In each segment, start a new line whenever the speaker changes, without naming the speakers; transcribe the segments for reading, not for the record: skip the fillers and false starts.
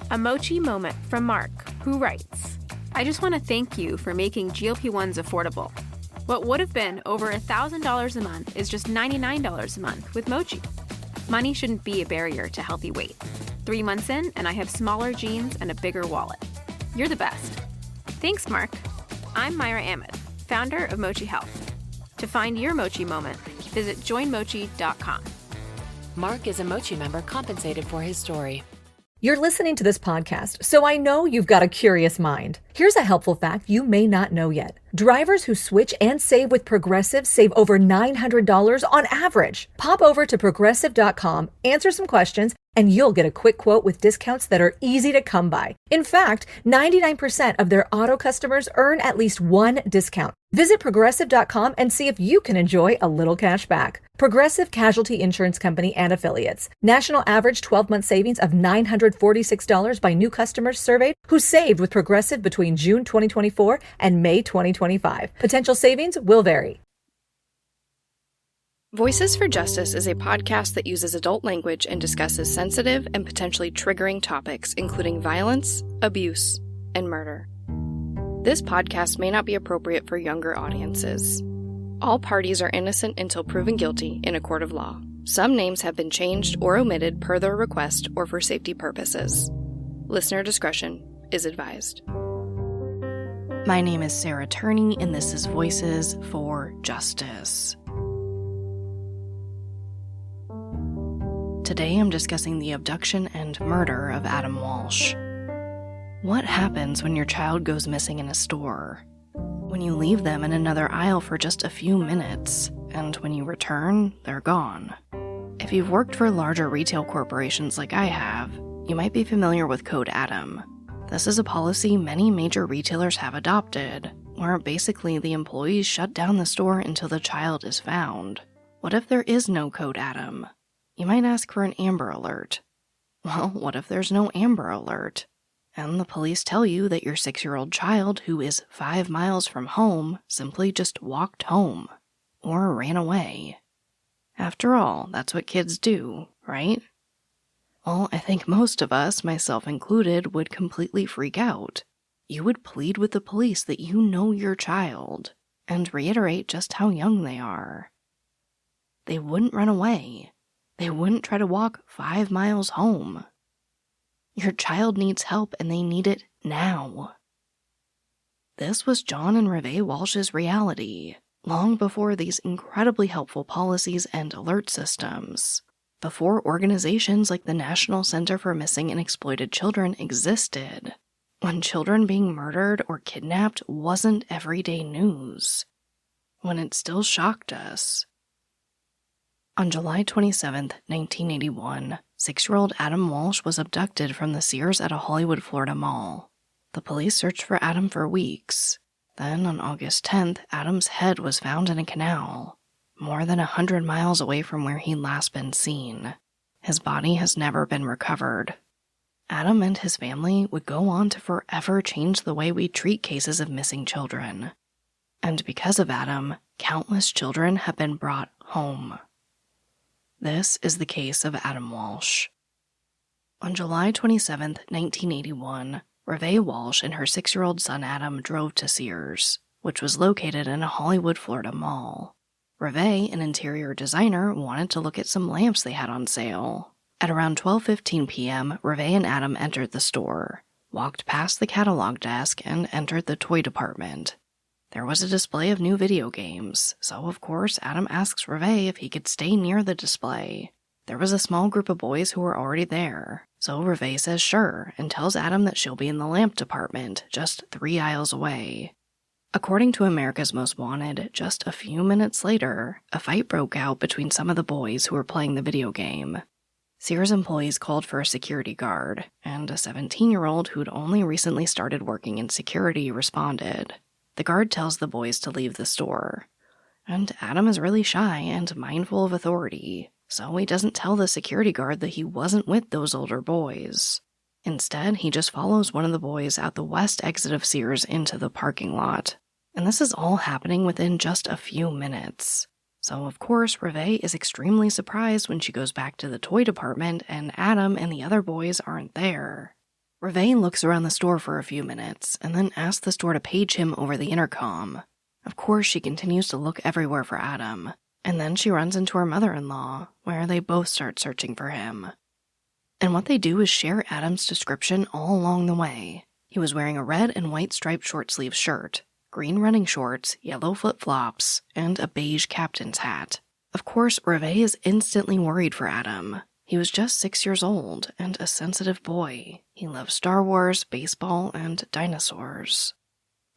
A Mochi moment from Mark, who writes, I just want to thank you for making GLP-1s affordable. What would have been over $1,000 a month is just $99 a month with Mochi. Money shouldn't be a barrier to healthy weight. 3 months in, and I have smaller jeans and a bigger wallet. You're the best. Thanks, Mark. I'm Myra Ahmed, founder of Mochi Health. To find your Mochi moment, visit joinmochi.com.
Mark is a Mochi member compensated for his story.
You're listening to this podcast, so I know you've got a curious mind. Here's a helpful fact you may not know yet. Drivers who switch and save with Progressive save over $900 on average. Pop over to progressive.com, answer some questions, and you'll get a quick quote with discounts that are easy to come by. In fact, 99% of their auto customers earn at least one discount. Visit progressive.com and see if you can enjoy a little cash back. Progressive Casualty Insurance Company and Affiliates. National average 12-month savings of $946 by new customers surveyed who saved with Progressive between June 2024 and May 2025. Potential savings will vary.
Voices for Justice is a podcast that uses adult language and discusses sensitive and potentially triggering topics, including violence, abuse, and murder. This podcast may not be appropriate for younger audiences. All parties are innocent until proven guilty in a court of law. Some names have been changed or omitted per their request or for safety purposes. Listener discretion is advised. My name is Sarah Turney, and this is Voices for Justice. Today I'm discussing the abduction and murder of Adam Walsh. What happens when your child goes missing in a store? When you leave them in another aisle for just a few minutes, and when you return, they're gone. If you've worked for larger retail corporations like I have, you might be familiar with Code Adam. This is a policy many major retailers have adopted, where basically the employees shut down the store until the child is found. What if there is no Code Adam? You might ask for an Amber Alert. Well, what if there's no Amber Alert? And the police tell you that your 6-year-old child, who is 5 miles from home, simply just walked home. Or ran away. After all, that's what kids do, right? Well, I think most of us, myself included, would completely freak out. You would plead with the police that you know your child, and reiterate just how young they are. They wouldn't run away. They wouldn't try to walk 5 miles home. Your child needs help, and they need it now. This was John and Reve Walsh's reality, long before these incredibly helpful policies and alert systems, before organizations like the National Center for Missing and Exploited Children existed, when children being murdered or kidnapped wasn't everyday news, when it still shocked us. On July 27, 1981, 6-year-old Adam Walsh was abducted from the Sears at a Hollywood, Florida mall. The police searched for Adam for weeks. Then, on August 10th, Adam's head was found in a canal, more than 100 miles away from where he'd last been seen. His body has never been recovered. Adam and his family would go on to forever change the way we treat cases of missing children. And because of Adam, countless children have been brought home. This is the case of Adam Walsh. On July 27, 1981, Reve Walsh and her 6-year-old son Adam drove to Sears, which was located in a Hollywood, Florida mall. Reve, an interior designer, wanted to look at some lamps they had on sale. At around 12:15 p.m., Reve and Adam entered the store, walked past the catalog desk, and entered the toy department. There was a display of new video games, so of course Adam asks Reve if he could stay near the display. There was a small group of boys who were already there, so Reve says sure and tells Adam that she'll be in the lamp department, just 3 aisles away. According to America's Most Wanted, just a few minutes later, a fight broke out between some of the boys who were playing the video game. Sears employees called for a security guard, and a 17-year-old who'd only recently started working in security responded. The guard tells the boys to leave the store. And Adam is really shy and mindful of authority, so he doesn't tell the security guard that he wasn't with those older boys. Instead, he just follows one of the boys out the west exit of Sears into the parking lot. And this is all happening within just a few minutes. So of course, Reve is extremely surprised when she goes back to the toy department and Adam and the other boys aren't there. Reve looks around the store for a few minutes and then asks the store to page him over the intercom. Of course, she continues to look everywhere for Adam, and then she runs into her mother-in-law, where they both start searching for him. And what they do is share Adam's description all along the way. He was wearing a red and white striped short-sleeved shirt, green running shorts, yellow flip-flops, and a beige captain's hat. Of course, Reve is instantly worried for Adam. He was just 6 years old and a sensitive boy. He loved Star Wars, baseball, and dinosaurs.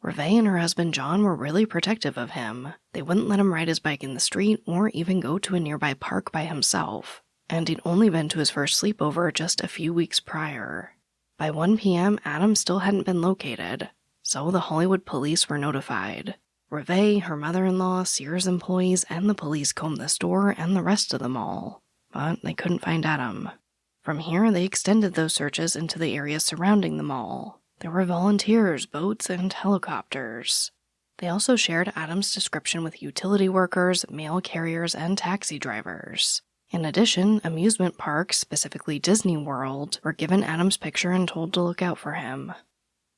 Reve and her husband John were really protective of him. They wouldn't let him ride his bike in the street or even go to a nearby park by himself. And he'd only been to his first sleepover just a few weeks prior. By 1 p.m., Adam still hadn't been located, so the Hollywood police were notified. Reve, her mother-in-law, Sears employees, and the police combed the store and the rest of the mall, but they couldn't find Adam. From here, they extended those searches into the areas surrounding the mall. There were volunteers, boats, and helicopters. They also shared Adam's description with utility workers, mail carriers, and taxi drivers. In addition, amusement parks, specifically Disney World, were given Adam's picture and told to look out for him.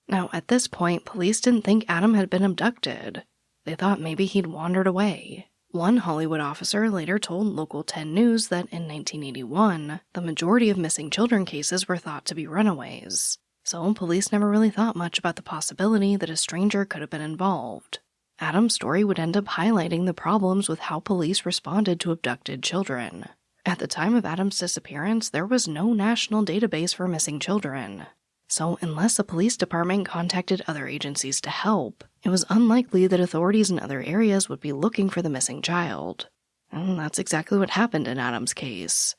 Now, at this point, police didn't think Adam had been abducted. They thought maybe he'd wandered away. One Hollywood officer later told Local 10 News that in 1981, the majority of missing children cases were thought to be runaways. So police never really thought much about the possibility that a stranger could have been involved. Adam's story would end up highlighting the problems with how police responded to abducted children. At the time of Adam's disappearance, there was no national database for missing children. So unless a police department contacted other agencies to help, it was unlikely that authorities in other areas would be looking for the missing child. And that's exactly what happened in Adam's case.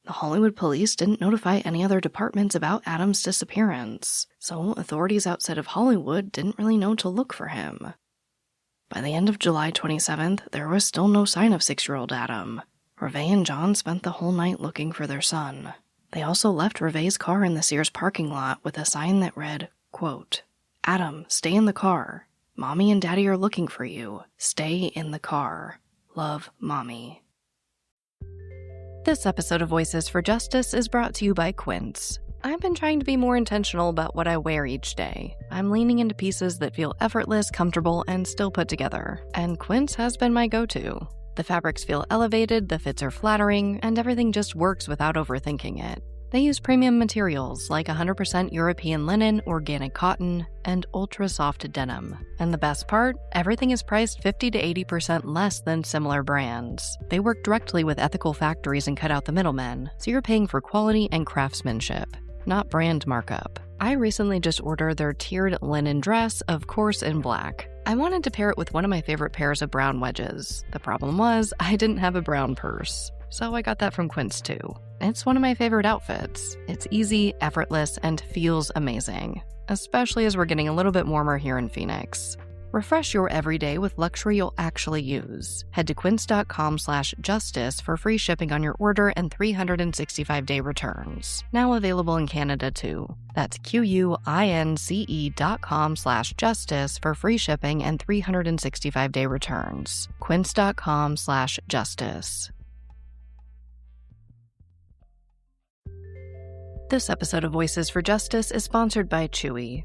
The Hollywood police didn't notify any other departments about Adam's disappearance, so authorities outside of Hollywood didn't really know to look for him. By the end of July 27th, there was still no sign of 6-year-old Adam. Reve and John spent the whole night looking for their son. They also left Reve's car in the Sears parking lot with a sign that read, quote, "Adam, stay in the car. Mommy and Daddy are looking for you. Stay in the car. Love, Mommy."
This episode of Voices for Justice is brought to you by Quince. I've been trying to be more intentional about what I wear each day. I'm leaning into pieces that feel effortless, comfortable, and still put together. And Quince has been my go-to. The fabrics feel elevated, the fits are flattering, and everything just works without overthinking it. They use premium materials like 100% European linen, organic cotton, and ultra-soft denim. And the best part? Everything is priced 50 to 80% less than similar brands. They work directly with ethical factories and cut out the middlemen, so you're paying for quality and craftsmanship, not brand markup. I recently just ordered their tiered linen dress, of course in black. I wanted to pair it with one of my favorite pairs of brown wedges. The problem was, I didn't have a brown purse. So I got that from Quince too. It's one of my favorite outfits. It's easy, effortless, and feels amazing, especially as we're getting a little bit warmer here in Phoenix. Refresh your everyday with luxury you'll actually use. Head to quince.com/justice for free shipping on your order and 365-day returns. Now available in Canada too. That's QUINCE.com/justice for free shipping and 365-day returns. Quince.com/justice. This episode of Voices for Justice is sponsored by Chewy.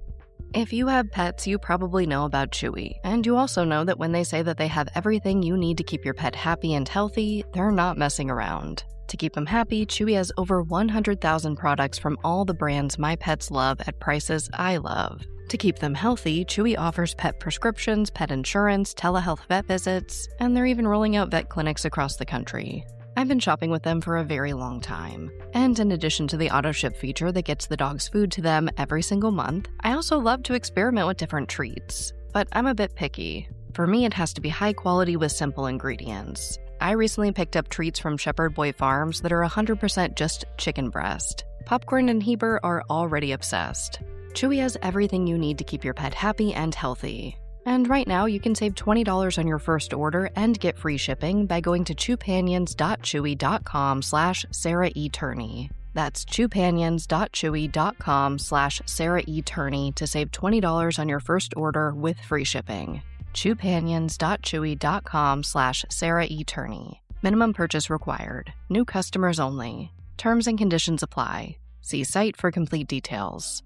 If you have pets, you probably know about Chewy, and you also know that when they say that they have everything you need to keep your pet happy and healthy, they're not messing around. To keep them happy, Chewy has over 100,000 products from all the brands my pets love at prices I love. To keep them healthy, Chewy offers pet prescriptions, pet insurance, telehealth vet visits, and they're even rolling out vet clinics across the country. I've been shopping with them for a very long time. And in addition to the auto-ship feature that gets the dog's food to them every single month, I also love to experiment with different treats. But I'm a bit picky. For me, it has to be high quality with simple ingredients. I recently picked up treats from Shepherd Boy Farms that are 100% just chicken breast. Popcorn and Heber are already obsessed. Chewy has everything you need to keep your pet happy and healthy. And right now, you can save $20 on your first order and get free shipping by going to chewpanions.chewy.com/Sarah E. Turney. That's chewpanions.chewy.com/Sarah E. Turney to save $20 on your first order with free shipping. chewpanions.chewy.com/Sarah E. Turney. Minimum purchase required. New customers only. Terms and conditions apply. See site for complete details.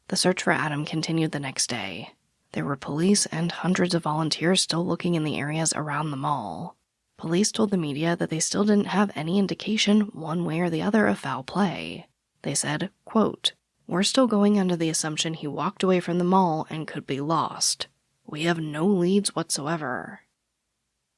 The search for Adam continued the next day. There were police and hundreds of volunteers still looking in the areas around the mall. Police told the media that they still didn't have any indication one way or the other of foul play. They said, quote, "We're still going under the assumption he walked away from the mall and could be lost. We have no leads whatsoever."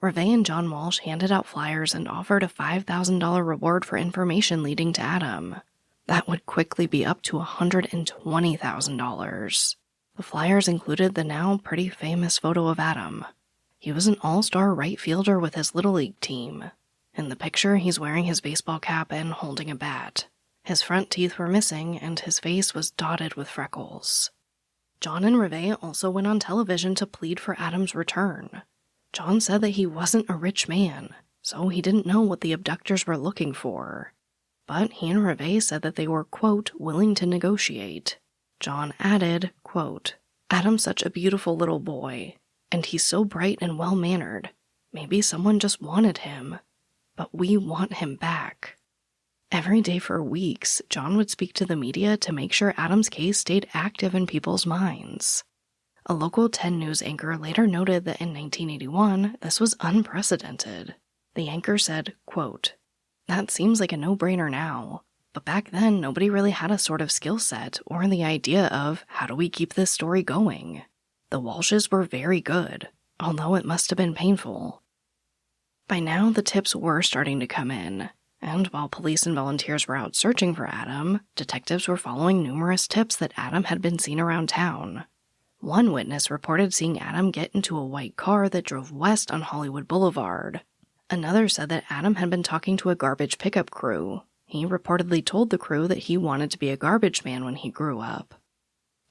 Reve and John Walsh handed out flyers and offered a $5,000 reward for information leading to Adam. That would quickly be up to $120,000. The flyers included the now pretty famous photo of Adam. He was an all-star right fielder with his Little League team. In the picture, he's wearing his baseball cap and holding a bat. His front teeth were missing, and his face was dotted with freckles. John and Reve also went on television to plead for Adam's return. John said that he wasn't a rich man, so he didn't know what the abductors were looking for. But he and Reve said that they were, quote, willing to negotiate. John added, quote, "Adam's such a beautiful little boy, and he's so bright and well-mannered. Maybe someone just wanted him, but we want him back." Every day for weeks, John would speak to the media to make sure Adam's case stayed active in people's minds. A local 10 News anchor later noted that in 1981, this was unprecedented. The anchor said, quote, "That seems like a no-brainer now, but back then nobody really had a sort of skill set or the idea of how do we keep this story going. The Walshes were very good, although it must have been painful." By now, the tips were starting to come in, and while police and volunteers were out searching for Adam, detectives were following numerous tips that Adam had been seen around town. One witness reported seeing Adam get into a white car that drove west on Hollywood Boulevard. Another said that Adam had been talking to a garbage pickup crew. He reportedly told the crew that he wanted to be a garbage man when he grew up.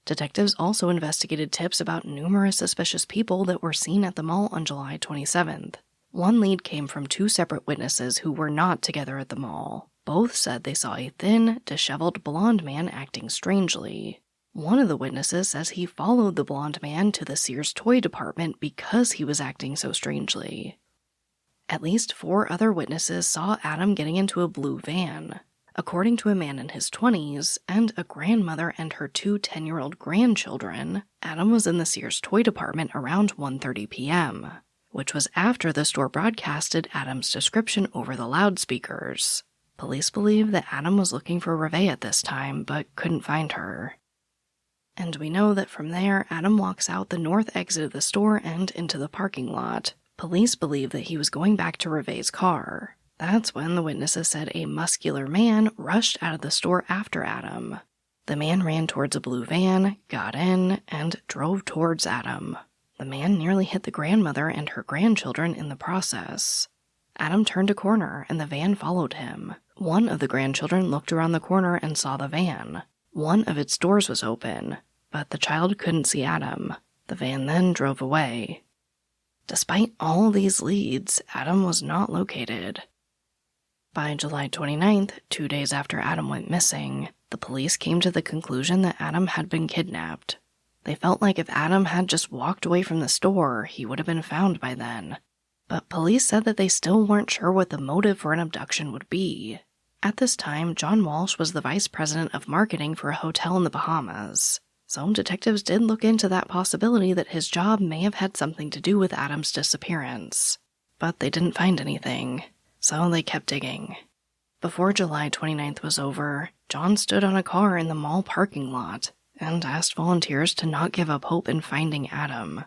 Detectives also investigated tips about numerous suspicious people that were seen at the mall on July 27th. One lead came from 2 separate witnesses who were not together at the mall. Both said they saw a thin, disheveled blonde man acting strangely. One of the witnesses says he followed the blonde man to the Sears toy department because he was acting so strangely. At least 4 other witnesses saw Adam getting into a blue van. According to a man in his 20s and a grandmother and her 2 10-year-old grandchildren, Adam was in the Sears toy department around 1:30 p.m., which was after the store broadcasted Adam's description over the loudspeakers. Police believe that Adam was looking for Reve at this time, but couldn't find her. And we know that from there, Adam walks out the north exit of the store and into the parking lot. Police believe that he was going back to Reve's car. That's when the witnesses said a muscular man rushed out of the store after Adam. The man ran towards a blue van, got in, and drove towards Adam. The man nearly hit the grandmother and her grandchildren in the process. Adam turned a corner, and the van followed him. One of the grandchildren looked around the corner and saw the van. One of its doors was open, but the child couldn't see Adam. The van then drove away. Despite all these leads, Adam was not located. By July 29th, 2 days after Adam went missing, the police came to the conclusion that Adam had been kidnapped. They felt like if Adam had just walked away from the store, he would have been found by then. But police said that they still weren't sure what the motive for an abduction would be. At this time, John Walsh was the vice president of marketing for a hotel in the Bahamas. So detectives did look into that possibility that his job may have had something to do with Adam's disappearance. But they didn't find anything, so they kept digging. Before July 29th was over, John stood on a car in the mall parking lot and asked volunteers to not give up hope in finding Adam.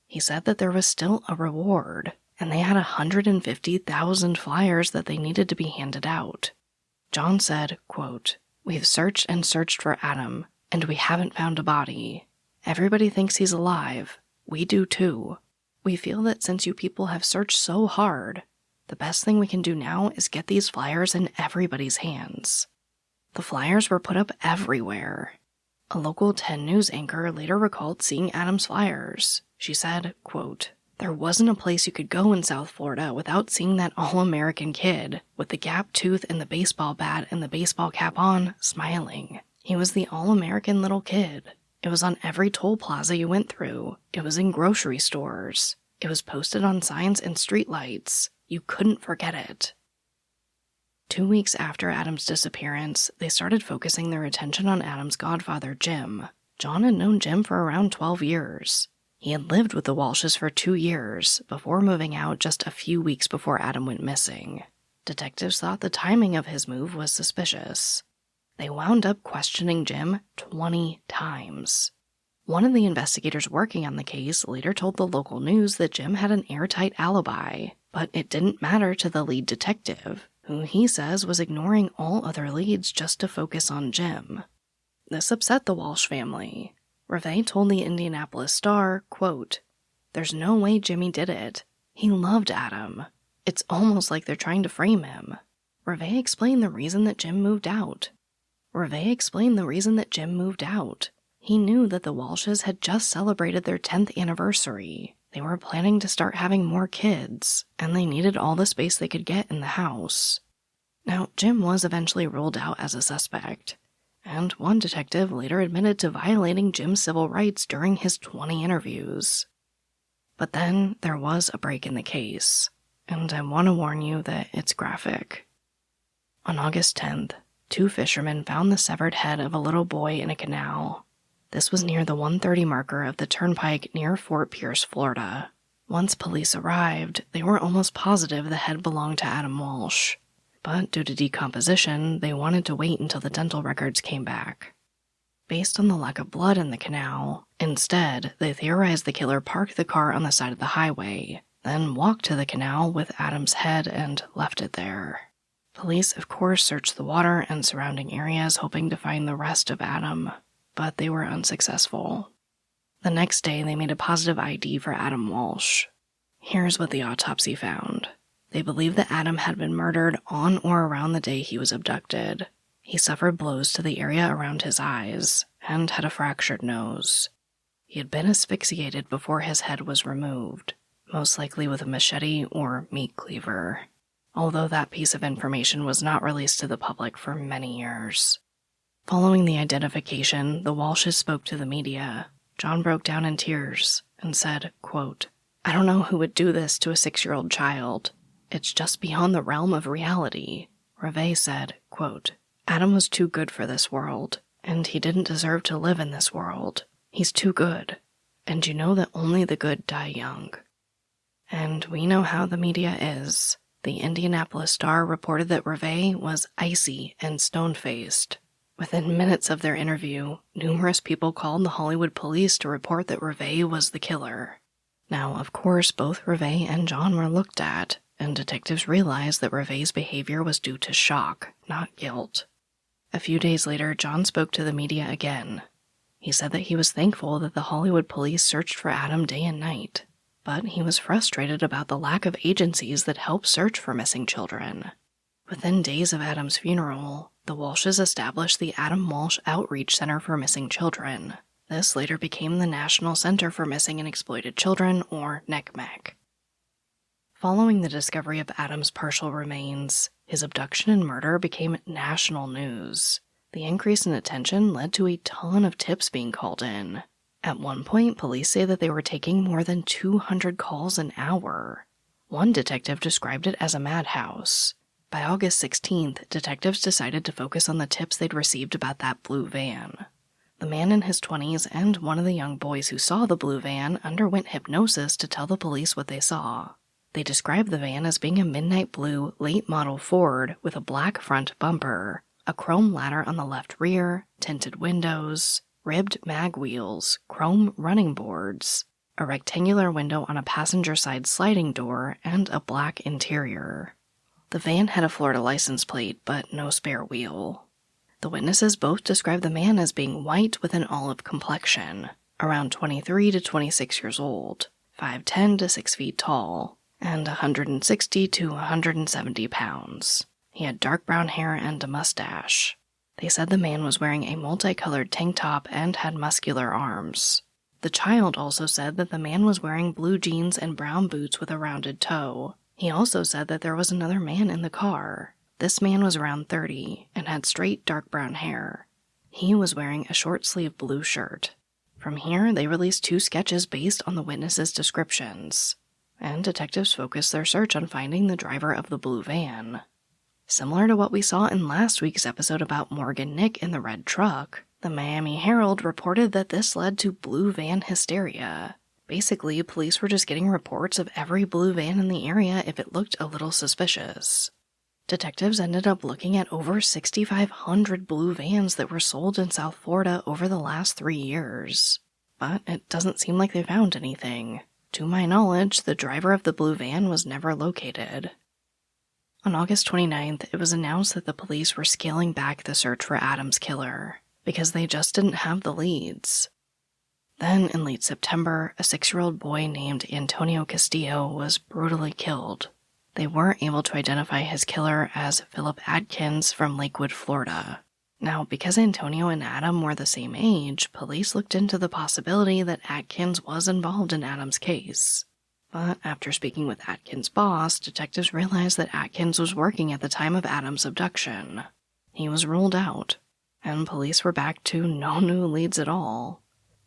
He said that there was still a reward, and they had 150,000 flyers that they needed to be handed out. John said, quote, "We've searched and searched for Adam, and we haven't found a body. Everybody thinks he's alive. We do too. We feel that since you people have searched so hard, the best thing we can do now is get these flyers in everybody's hands." The flyers were put up everywhere. A local 10 News anchor later recalled seeing Adam's flyers. She said, quote, "There wasn't a place you could go in South Florida without seeing that all-American kid with the gap tooth and the baseball bat and the baseball cap on, smiling. He was the all-American little kid. It was on every toll plaza you went through. It was in grocery stores. It was posted on signs and streetlights. You couldn't forget it." 2 weeks after Adam's disappearance, they started focusing their attention on Adam's godfather, Jim. John had known Jim for around 12 years. He had lived with the Walshes for 2 years, before moving out just a few weeks before Adam went missing. Detectives thought the timing of his move was suspicious. They wound up questioning Jim 20 times. One of the investigators working on the case later told the local news that Jim had an airtight alibi, but it didn't matter to the lead detective, who he says was ignoring all other leads just to focus on Jim. This upset the Walsh family. Reve told the Indianapolis Star, quote, "There's no way Jimmy did it. He loved Adam. It's almost like they're trying to frame him." Reve explained the reason that Jim moved out. He knew that the Walshes had just celebrated their 10th anniversary. They were planning to start having more kids, and they needed all the space they could get in the house. Now, Jim was eventually ruled out as a suspect, and one detective later admitted to violating Jim's civil rights during his 20 interviews. But then there was a break in the case, and I want to warn you that it's graphic. On August 10th, 2 fishermen found the severed head of a little boy in a canal. This was near the 1:30 marker of the turnpike near Fort Pierce, Florida. Once police arrived, they were almost positive the head belonged to Adam Walsh. But due to decomposition, they wanted to wait until the dental records came back. Based on the lack of blood in the canal, instead, they theorized the killer parked the car on the side of the highway, then walked to the canal with Adam's head and left it there. Police, of course, searched the water and surrounding areas hoping to find the rest of Adam, but they were unsuccessful. The next day, they made a positive ID for Adam Walsh. Here's what the autopsy found. They believe that Adam had been murdered on or around the day he was abducted. He suffered blows to the area around his eyes and had a fractured nose. He had been asphyxiated before his head was removed, most likely with a machete or meat cleaver, although that piece of information was not released to the public for many years. Following the identification, the Walshes spoke to the media. John broke down in tears and said, quote, "I don't know who would do this to a 6-year-old child. It's just beyond the realm of reality." Reve said, quote, "Adam was too good for this world, and he didn't deserve to live in this world. He's too good, and you know that only the good die young." And we know how the media is. The Indianapolis Star reported that Reve was icy and stone-faced. Within minutes of their interview, numerous people called the Hollywood police to report that Reve was the killer. Now, of course, both Reve and John were looked at, and detectives realized that Reve's behavior was due to shock, not guilt. A few days later, John spoke to the media again. He said that he was thankful that the Hollywood police searched for Adam day and night, but he was frustrated about the lack of agencies that help search for missing children. Within days of Adam's funeral, the Walshes established the Adam Walsh Outreach Center for Missing Children. This later became the National Center for Missing and Exploited Children, or NCMEC. Following the discovery of Adam's partial remains, his abduction and murder became national news. The increase in attention led to a ton of tips being called in. At one point, police say that they were taking more than 200 calls an hour. One detective described it as a madhouse. By August 16th, detectives decided to focus on the tips they'd received about that blue van. The man in his 20s and one of the young boys who saw the blue van underwent hypnosis to tell the police what they saw. They described the van as being a midnight blue, late-model Ford with a black front bumper, a chrome ladder on the left rear, tinted windows, ribbed mag wheels, chrome running boards, a rectangular window on a passenger-side sliding door, and a black interior. The van had a Florida license plate, but no spare wheel. The witnesses both described the man as being white with an olive complexion, around 23 to 26 years old, 5'10 to 6 feet tall, and 160 to 170 pounds. He had dark brown hair and a mustache. They said the man was wearing a multicolored tank top and had muscular arms. The child also said that the man was wearing blue jeans and brown boots with a rounded toe. He also said that there was another man in the car. This man was around 30 and had straight dark brown hair. He was wearing a short-sleeved blue shirt. From here, they released 2 sketches based on the witnesses' descriptions, and detectives focused their search on finding the driver of the blue van. Similar to what we saw in last week's episode about Morgan Nick in the red truck, the Miami Herald reported that this led to blue van hysteria. Basically, police were just getting reports of every blue van in the area if it looked a little suspicious. Detectives ended up looking at over 6,500 blue vans that were sold in South Florida over the last 3 years. But it doesn't seem like they found anything. To my knowledge, the driver of the blue van was never located. On August 29th, it was announced that the police were scaling back the search for Adam's killer, because they just didn't have the leads. Then, in late September, a 6-year-old boy named Antonio Castillo was brutally killed. They weren't able to identify his killer as Philip Adkins from Lakewood, Florida. Now, because Antonio and Adam were the same age, police looked into the possibility that Adkins was involved in Adam's case. But after speaking with Adkins' boss, detectives realized that Adkins was working at the time of Adam's abduction. He was ruled out, and police were back to no new leads at all.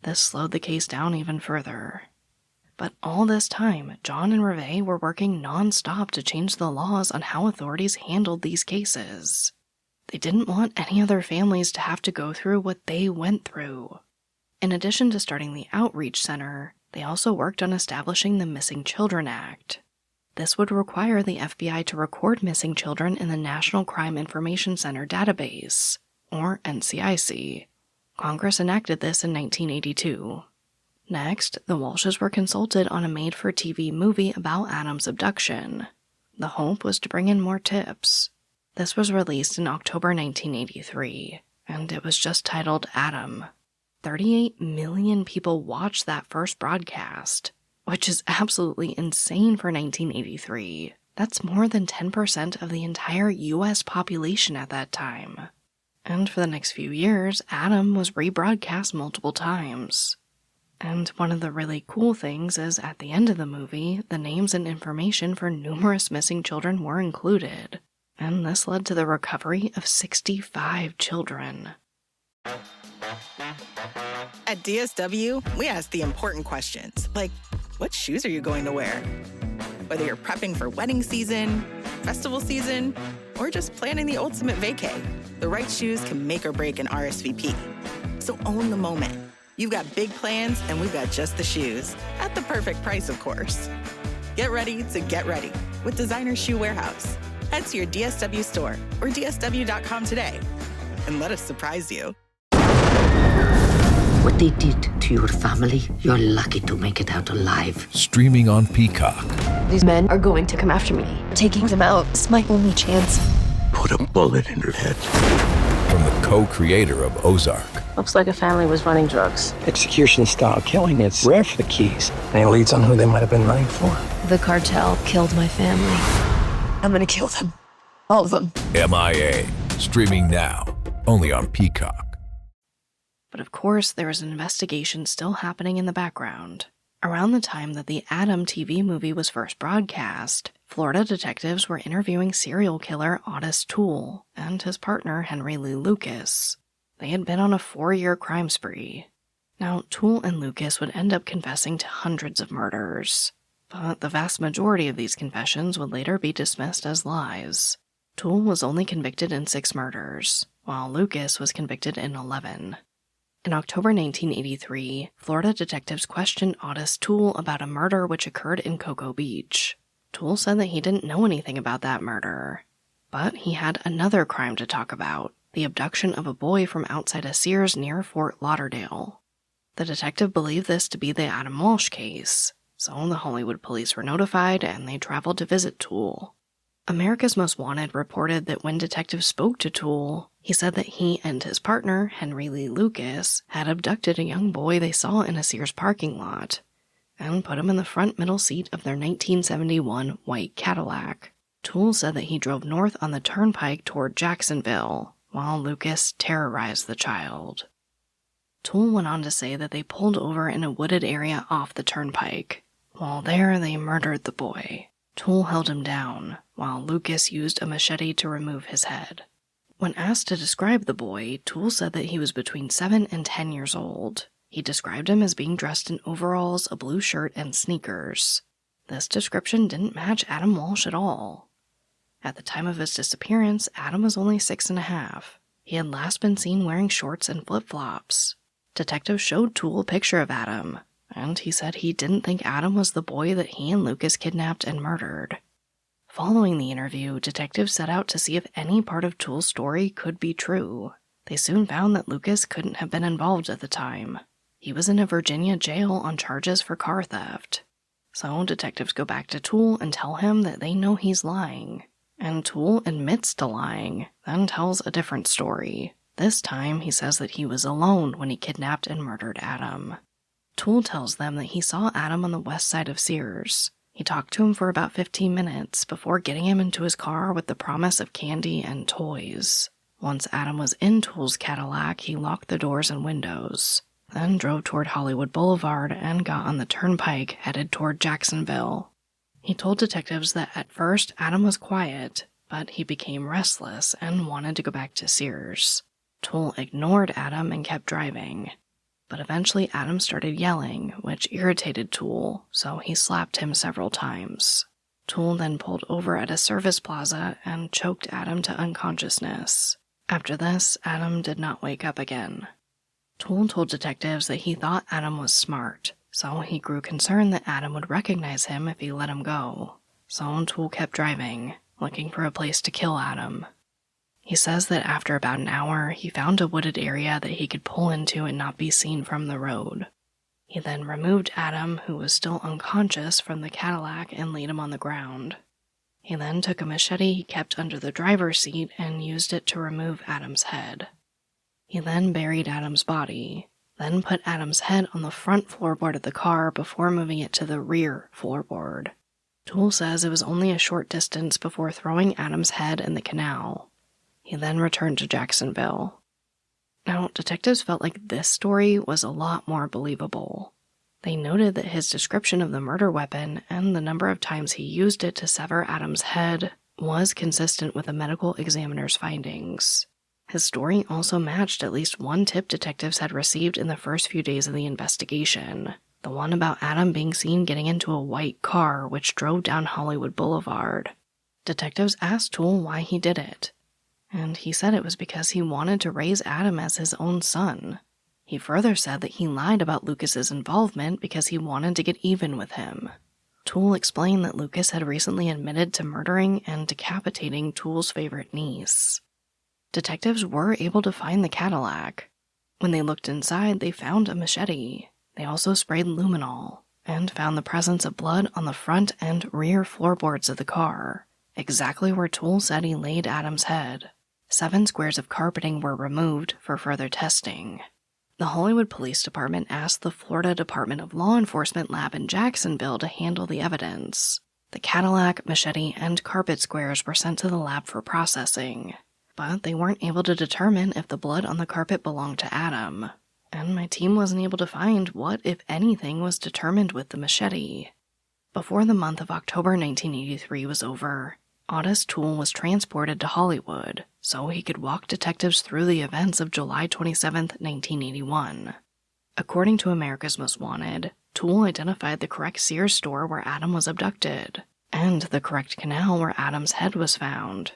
This slowed the case down even further. But all this time, John and Reve were working non-stop to change the laws on how authorities handled these cases. They didn't want any other families to have to go through what they went through. In addition to starting the Outreach Center, they also worked on establishing the Missing Children Act. This would require the FBI to record missing children in the National Crime Information Center database, or NCIC. Congress enacted this in 1982. Next, the Walshes were consulted on a made-for-TV movie about Adam's abduction. The hope was to bring in more tips. This was released in October 1983, and it was just titled Adam. 38 million people watched that first broadcast, which is absolutely insane for 1983. That's more than 10% of the entire U.S. population at that time. And for the next few years, Adam was rebroadcast multiple times. And one of the really cool things is at the end of the movie, the names and information for numerous missing children were included. And this led to the recovery of 65 children.
At DSW, we ask the important questions, like, what shoes are you going to wear? Whether you're prepping for wedding season, festival season, or just planning the ultimate vacay, the right shoes can make or break an RSVP. So own the moment. You've got big plans, and we've got just the shoes. At the perfect price, of course. Get ready to get ready with Designer Shoe Warehouse. Head to your DSW store or DSW.com today, and let us surprise you.
What they did to your family, you're lucky to make it out alive.
Streaming on Peacock.
These men are going to come after me. Taking them out is my only chance.
Put a bullet in her head.
From the co-creator of Ozark.
Looks like a family was running drugs.
Execution-style killing, it's rare for the Keys. Any leads on who they might have been running for?
The cartel killed my family. I'm gonna kill them. All of them.
MIA. Streaming now. Only on Peacock.
But of course, there was an investigation still happening in the background. Around the time that the Adam TV movie was first broadcast, Florida detectives were interviewing serial killer Otis Toole and his partner Henry Lee Lucas. They had been on a 4-year crime spree. Now, Toole and Lucas would end up confessing to hundreds of murders, but the vast majority of these confessions would later be dismissed as lies. Toole was only convicted in 6 murders, while Lucas was convicted in 11. In October 1983, Florida detectives questioned Otis Toole about a murder which occurred in Cocoa Beach. Toole said that he didn't know anything about that murder, but he had another crime to talk about, the abduction of a boy from outside a Sears near Fort Lauderdale. The detective believed this to be the Adam Walsh case, so the Hollywood police were notified and they traveled to visit Toole. America's Most Wanted reported that when detectives spoke to Toole, he said that he and his partner, Henry Lee Lucas, had abducted a young boy they saw in a Sears parking lot and put him in the front middle seat of their 1971 white Cadillac. Toole said that he drove north on the turnpike toward Jacksonville, while Lucas terrorized the child. Toole went on to say that they pulled over in a wooded area off the turnpike. While there, they murdered the boy. Toole held him down, while Lucas used a machete to remove his head. When asked to describe the boy, Toole said that he was between 7 and 10 years old. He described him as being dressed in overalls, a blue shirt, and sneakers. This description didn't match Adam Walsh at all. At the time of his disappearance, Adam was only 6.5. He had last been seen wearing shorts and flip-flops. Detectives showed Toole a picture of Adam, and he said he didn't think Adam was the boy that he and Lucas kidnapped and murdered. Following the interview, detectives set out to see if any part of Toole's story could be true. They soon found that Lucas couldn't have been involved at the time. He was in a Virginia jail on charges for car theft. So detectives go back to Toole and tell him that they know he's lying. And Toole admits to lying, then tells a different story. This time, he says that he was alone when he kidnapped and murdered Adam. Toole tells them that he saw Adam on the west side of Sears. He talked to him for about 15 minutes before getting him into his car with the promise of candy and toys. Once Adam was in Toole's Cadillac, he locked the doors and windows, then drove toward Hollywood Boulevard and got on the turnpike headed toward Jacksonville. He told detectives that at first Adam was quiet, but he became restless and wanted to go back to Sears. Toole ignored Adam and kept driving. But eventually Adam started yelling, which irritated Toole, so he slapped him several times. Toole then pulled over at a service plaza and choked Adam to unconsciousness. After this, Adam did not wake up again. Toole told detectives that he thought Adam was smart, so he grew concerned that Adam would recognize him if he let him go. So Toole kept driving, looking for a place to kill Adam. He says that after about an hour, he found a wooded area that he could pull into and not be seen from the road. He then removed Adam, who was still unconscious, from the Cadillac and laid him on the ground. He then took a machete he kept under the driver's seat and used it to remove Adam's head. He then buried Adam's body, then put Adam's head on the front floorboard of the car before moving it to the rear floorboard. Toole says it was only a short distance before throwing Adam's head in the canal. He then returned to Jacksonville. Now, detectives felt like this story was a lot more believable. They noted that his description of the murder weapon and the number of times he used it to sever Adam's head was consistent with the medical examiner's findings. His story also matched at least one tip detectives had received in the first few days of the investigation, the one about Adam being seen getting into a white car which drove down Hollywood Boulevard. Detectives asked Toole why he did it, and he said it was because he wanted to raise Adam as his own son. He further said that he lied about Lucas's involvement because he wanted to get even with him. Toole explained that Lucas had recently admitted to murdering and decapitating Toole's favorite niece. Detectives were able to find the Cadillac. When they looked inside, they found a machete. They also sprayed luminol and found the presence of blood on the front and rear floorboards of the car, exactly where Toole said he laid Adam's head. 7 squares of carpeting were removed for further testing. The Hollywood Police Department asked the Florida Department of Law Enforcement lab in Jacksonville to handle the evidence. The Cadillac, machete, and carpet squares were sent to the lab for processing, but they weren't able to determine if the blood on the carpet belonged to Adam, and my team wasn't able to find what, if anything, was determined with the machete. Before the month of October 1983 was over, Otis Toole was transported to Hollywood so he could walk detectives through the events of July 27, 1981. According to America's Most Wanted, Toole identified the correct Sears store where Adam was abducted, and the correct canal where Adam's head was found.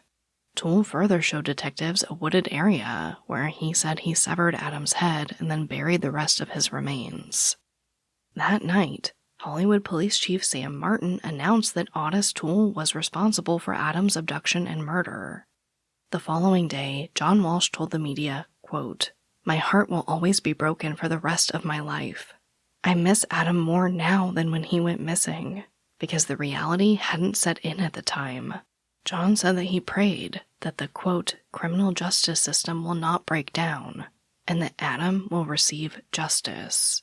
Toole further showed detectives a wooded area where he said he severed Adam's head and then buried the rest of his remains. That night, Hollywood Police Chief Sam Martin announced that Otis Toole was responsible for Adam's abduction and murder. The following day, John Walsh told the media, quote, "My heart will always be broken for the rest of my life. I miss Adam more now than when he went missing, because the reality hadn't set in at the time. John said that he prayed that the, quote, criminal justice system will not break down, and that Adam will receive justice.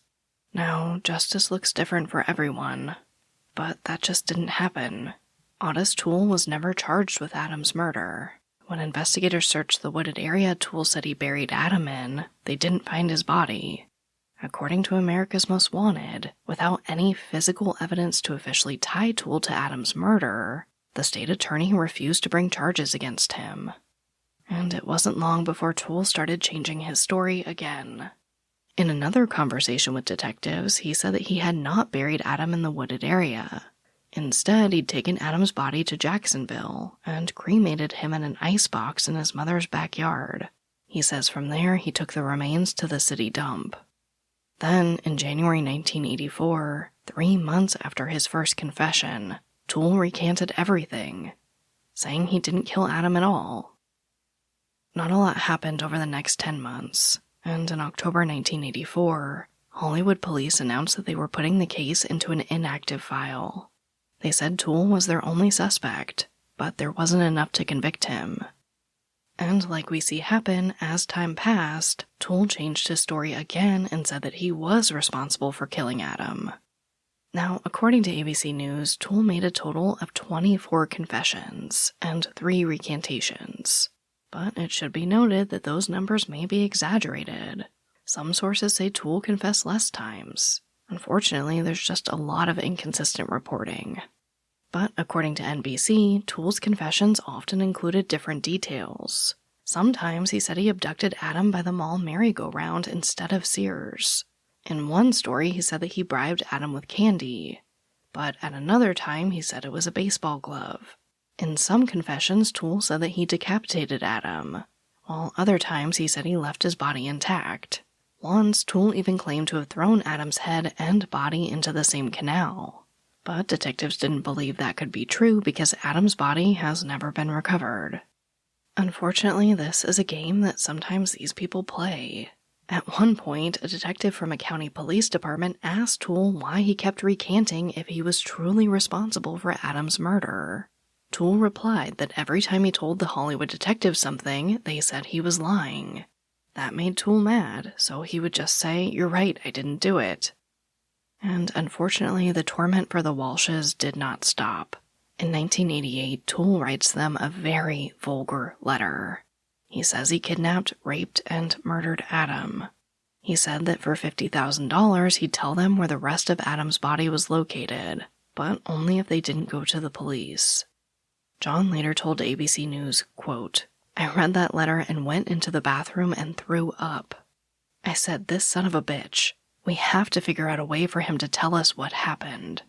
Now, justice looks different for everyone, but that just didn't happen. Otis Toole was never charged with Adam's murder. When investigators searched the wooded area Toole said he buried Adam in, they didn't find his body. According to America's Most Wanted, without any physical evidence to officially tie Toole to Adam's murder, the state attorney refused to bring charges against him. And it wasn't long before Toole started changing his story again. In another conversation with detectives, he said that he had not buried Adam in the wooded area. Instead, he'd taken Adam's body to Jacksonville and cremated him in an icebox in his mother's backyard. He says from there he took the remains to the city dump. Then, in January 1984, 3 months after his first confession, Toole recanted everything, saying he didn't kill Adam at all. Not a lot happened over the next 10 months, and in October 1984, Hollywood police announced that they were putting the case into an inactive file. They said Toole was their only suspect, but there wasn't enough to convict him. And like we see happen, as time passed, Toole changed his story again and said that he was responsible for killing Adam. Now, according to ABC News, Toole made a total of 24 confessions and 3 recantations. But it should be noted that those numbers may be exaggerated. Some sources say Toole confessed less times. Unfortunately, there's just a lot of inconsistent reporting. But according to NBC, Toole's confessions often included different details. Sometimes he said he abducted Adam by the mall merry-go-round instead of Sears. In one story, he said that he bribed Adam with candy. But at another time, he said it was a baseball glove. In some confessions, Toole said that he decapitated Adam, while other times he said he left his body intact. Once, Toole even claimed to have thrown Adam's head and body into the same canal. But detectives didn't believe that could be true because Adam's body has never been recovered. Unfortunately, this is a game that sometimes these people play. At one point, a detective from a county police department asked Toole why he kept recanting if he was truly responsible for Adam's murder. Toole replied that every time he told the Hollywood detectives something, they said he was lying. That made Toole mad, so he would just say, "You're right, I didn't do it." And unfortunately, the torment for the Walshes did not stop. In 1988, Toole writes them a very vulgar letter. He says he kidnapped, raped, and murdered Adam. He said that for $50,000, he'd tell them where the rest of Adam's body was located, but only if they didn't go to the police. John later told ABC News, quote, "I read that letter and went into the bathroom and threw up. I said, this son of a bitch. We have to figure out a way for him to tell us what happened."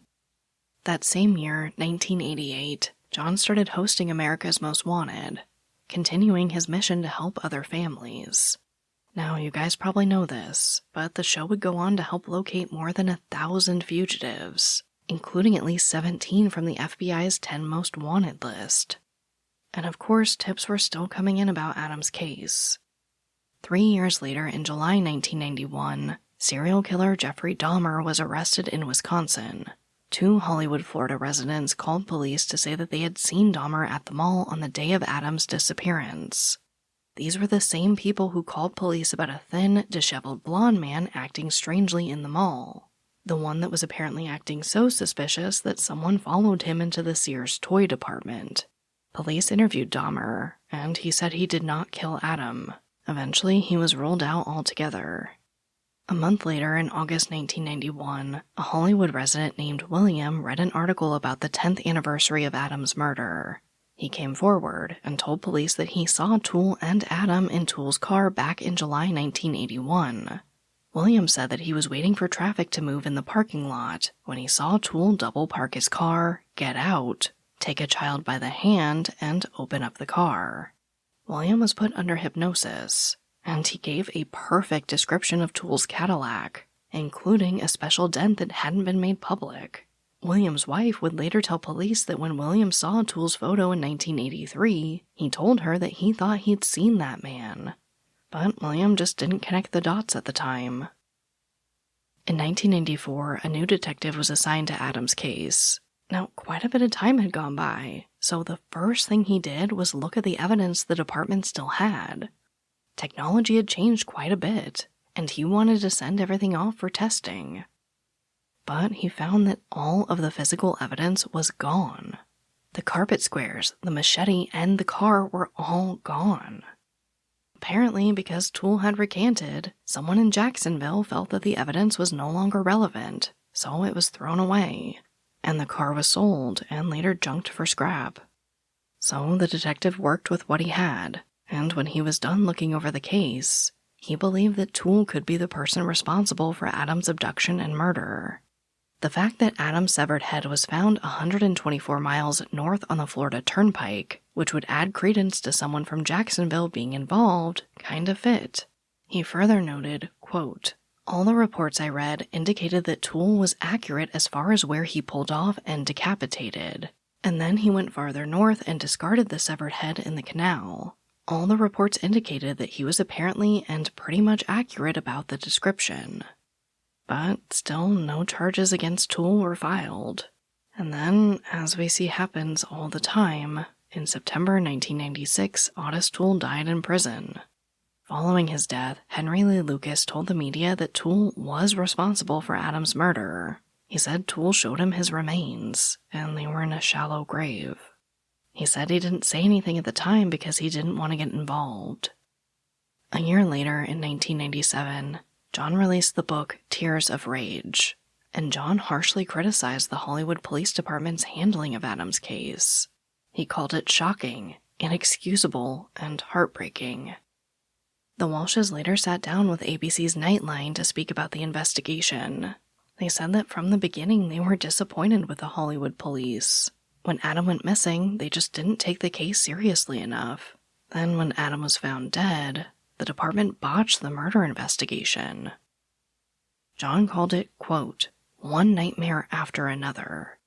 That same year, 1988, John started hosting America's Most Wanted, continuing his mission to help other families. Now, you guys probably know this, but the show would go on to help locate more than 1,000 fugitives, including at least 17 from the FBI's 10 Most Wanted list. And of course, tips were still coming in about Adam's case. 3 years later, in July 1991, serial killer Jeffrey Dahmer was arrested in Wisconsin. 2 Hollywood, Florida residents called police to say that they had seen Dahmer at the mall on the day of Adam's disappearance. These were the same people who called police about a thin, disheveled blonde man acting strangely in the mall. The one that was apparently acting so suspicious that someone followed him into the Sears toy department. Police interviewed Dahmer, and he said he did not kill Adam. Eventually, he was ruled out altogether. A month later, in August 1991, a Hollywood resident named William read an article about the 10th anniversary of Adam's murder. He came forward and told police that he saw Toole and Adam in Toole's car back in July 1981. William said that he was waiting for traffic to move in the parking lot when he saw Toole double park his car, get out, take a child by the hand, and open up the car. William was put under hypnosis, and he gave a perfect description of Toole's Cadillac, including a special dent that hadn't been made public. William's wife would later tell police that when William saw Toole's photo in 1983, he told her that he thought he'd seen that man. But William just didn't connect the dots at the time. In 1994, a new detective was assigned to Adam's case. Now, quite a bit of time had gone by, so the first thing he did was look at the evidence the department still had. Technology had changed quite a bit, and he wanted to send everything off for testing. But he found that all of the physical evidence was gone. The carpet squares, the machete, and the car were all gone. Apparently, because Toole had recanted, someone in Jacksonville felt that the evidence was no longer relevant, so it was thrown away. And the car was sold and later junked for scrap. So the detective worked with what he had, and when he was done looking over the case, he believed that Toole could be the person responsible for Adam's abduction and murder. The fact that Adam's severed head was found 124 miles north on the Florida Turnpike, which would add credence to someone from Jacksonville being involved, kind of fit. He further noted, quote, "All the reports I read indicated that Toole was accurate as far as where he pulled off and decapitated. And then he went farther north and discarded the severed head in the canal. All the reports indicated that he was apparently and pretty much accurate about the description." But still no charges against Toole were filed. And then, as we see happens all the time, in September 1996, Otis Toole died in prison. Following his death, Henry Lee Lucas told the media that Toole was responsible for Adam's murder. He said Toole showed him his remains, and they were in a shallow grave. He said he didn't say anything at the time because he didn't want to get involved. A year later, in 1997, John released the book Tears of Rage, and John harshly criticized the Hollywood Police Department's handling of Adam's case. He called it shocking, inexcusable, and heartbreaking. The Walshes later sat down with ABC's Nightline to speak about the investigation. They said that from the beginning they were disappointed with the Hollywood police. When Adam went missing, they just didn't take the case seriously enough. Then when Adam was found dead, the department botched the murder investigation. John called it, quote, "one nightmare after another."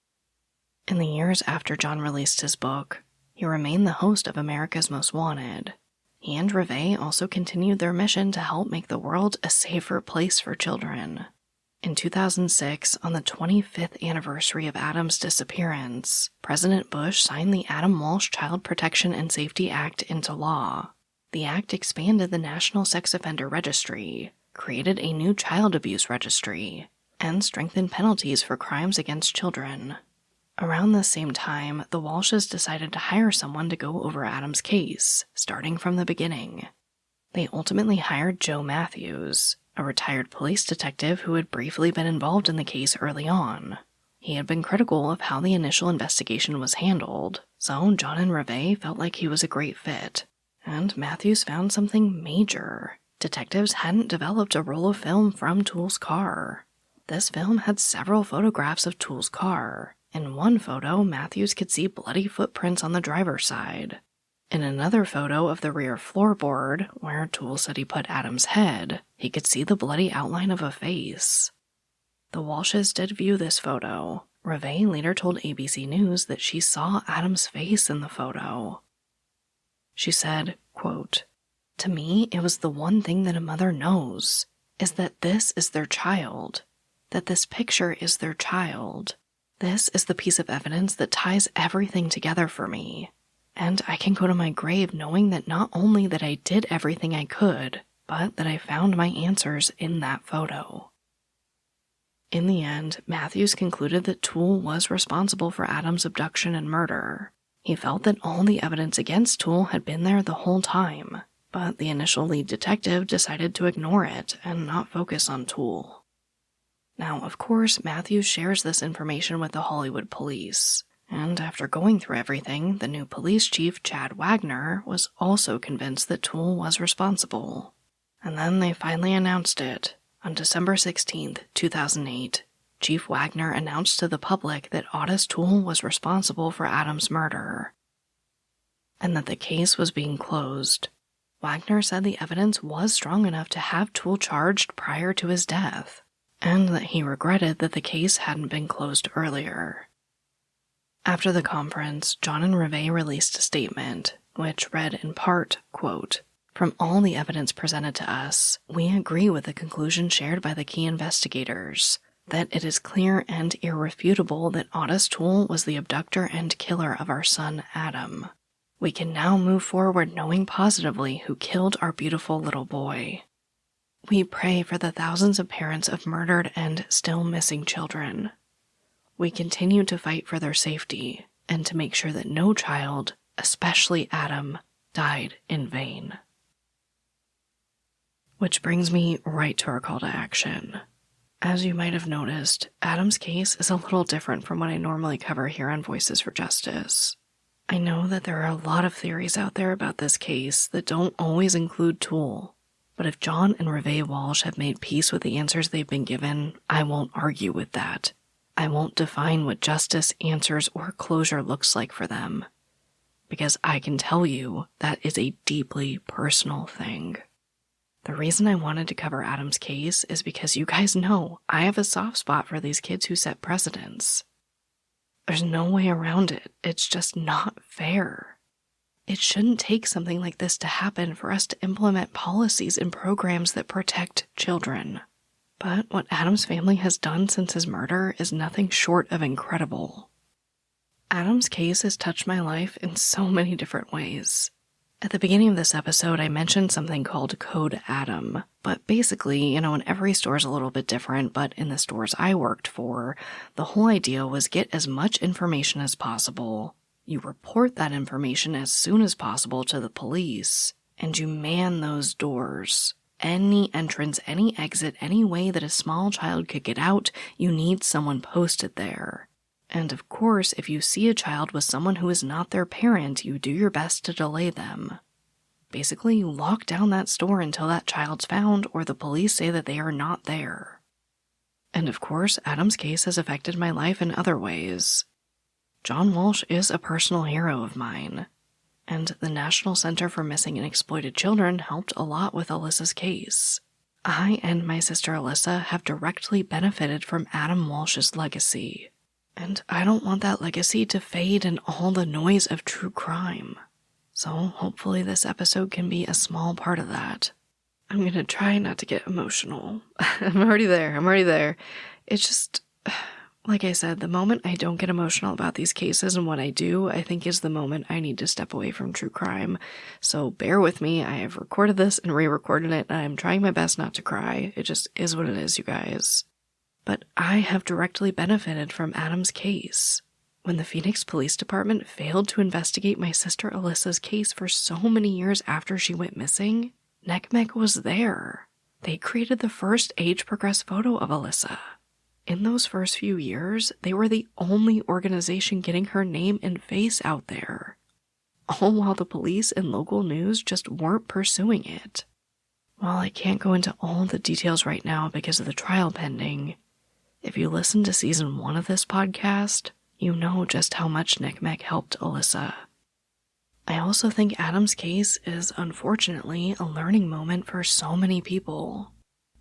In the years after John released his book, he remained the host of America's Most Wanted. He and Reve also continued their mission to help make the world a safer place for children. In 2006, on the 25th anniversary of Adam's disappearance, President Bush signed the Adam Walsh Child Protection and Safety Act into law. The act expanded the National Sex Offender Registry, created a new child abuse registry, and strengthened penalties for crimes against children. Around the same time, the Walshes decided to hire someone to go over Adam's case, starting from the beginning. They ultimately hired Joe Matthews, a retired police detective who had briefly been involved in the case early on. He had been critical of how the initial investigation was handled, so John and Reve felt like he was a great fit. And Matthews found something major. Detectives hadn't developed a roll of film from Toole's car. This film had several photographs of Toole's car. In one photo, Matthews could see bloody footprints on the driver's side. In another photo of the rear floorboard, where Toole said he put Adam's head, he could see the bloody outline of a face. The Walshes did view this photo. Reve later told ABC News that she saw Adam's face in the photo. She said, quote, "To me, it was the one thing that a mother knows, is that this is their child, that this picture is their child. This is the piece of evidence that ties everything together for me. And I can go to my grave knowing that not only that I did everything I could, but that I found my answers in that photo." In the end, Matthews concluded that Toole was responsible for Adam's abduction and murder. He felt that all the evidence against Toole had been there the whole time, but the initial lead detective decided to ignore it and not focus on Toole. Now, of course, Matthews shares this information with the Hollywood police, and after going through everything, the new police chief, Chad Wagner, was also convinced that Toole was responsible. And then they finally announced it. On December 16, 2008, Chief Wagner announced to the public that Otis Toole was responsible for Adam's murder, and that the case was being closed. Wagner said the evidence was strong enough to have Toole charged prior to his death, and that he regretted that the case hadn't been closed earlier. After the conference, John and Reve released a statement, which read in part, quote, "From all the evidence presented to us, we agree with the conclusion shared by the key investigators, that it is clear and irrefutable that Otis Toole was the abductor and killer of our son Adam. We can now move forward knowing positively who killed our beautiful little boy. We pray for the thousands of parents of murdered and still missing children. We continue to fight for their safety and to make sure that no child, especially Adam, died in vain." Which brings me right to our call to action. As you might have noticed, Adam's case is a little different from what I normally cover here on Voices for Justice. I know that there are a lot of theories out there about this case that don't always include Toole, but if John and Reve Walsh have made peace with the answers they've been given, I won't argue with that. I won't define what justice, answers, or closure looks like for them, because I can tell you that is a deeply personal thing. The reason I wanted to cover Adam's case is because you guys know I have a soft spot for these kids who set precedents. There's no way around it. It's just not fair. It shouldn't take something like this to happen for us to implement policies and programs that protect children. But what Adam's family has done since his murder is nothing short of incredible. Adam's case has touched my life in so many different ways. At the beginning of this episode, I mentioned something called Code Adam. But basically, and every store is a little bit different, but in the stores I worked for, the whole idea was get as much information as possible. You report that information as soon as possible to the police, and you man those doors. Any entrance, any exit, any way that a small child could get out, you need someone posted there. And of course, if you see a child with someone who is not their parent, you do your best to delay them. Basically, you lock down that store until that child's found or the police say that they are not there. And of course, Adam's case has affected my life in other ways. John Walsh is a personal hero of mine, and the National Center for Missing and Exploited Children helped a lot with Alyssa's case. I and my sister Alyssa have directly benefited from Adam Walsh's legacy. And I don't want that legacy to fade in all the noise of true crime. So hopefully this episode can be a small part of that. I'm going to try not to get emotional. I'm already there. It's just, like I said, the moment I don't get emotional about these cases and what I do, I think is the moment I need to step away from true crime. So bear with me. I have recorded this and re-recorded it, and I'm trying my best not to cry. It just is what it is, you guys. But I have directly benefited from Adam's case. When the Phoenix Police Department failed to investigate my sister Alyssa's case for so many years after she went missing, NCMEC was there. They created the first age-progressed photo of Alyssa. In those first few years, they were the only organization getting her name and face out there. All while the police and local news just weren't pursuing it. While I can't go into all the details right now because of the trial pending, if you listen to season 1 of this podcast, you know just how much NCMEC helped Alyssa. I also think Adam's case is unfortunately a learning moment for so many people.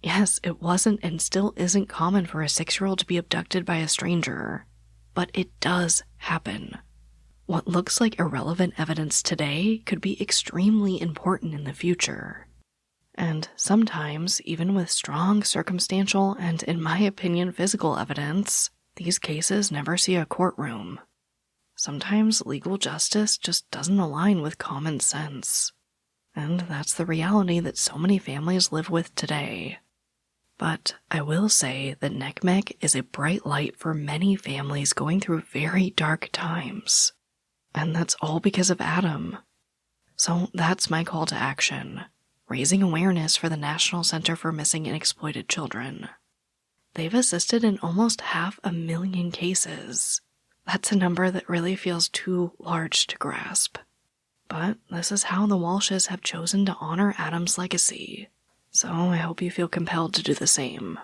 Yes, it wasn't and still isn't common for a 6-year-old to be abducted by a stranger, but it does happen. What looks like irrelevant evidence today could be extremely important in the future. And sometimes, even with strong circumstantial and, in my opinion, physical evidence, these cases never see a courtroom. Sometimes legal justice just doesn't align with common sense. And that's the reality that so many families live with today. But I will say that NCMEC is a bright light for many families going through very dark times. And that's all because of Adam. So that's my call to action. Raising awareness for the National Center for Missing and Exploited Children. They've assisted in almost 500,000 cases. That's a number that really feels too large to grasp. But this is how the Walshes have chosen to honor Adam's legacy. So I hope you feel compelled to do the same.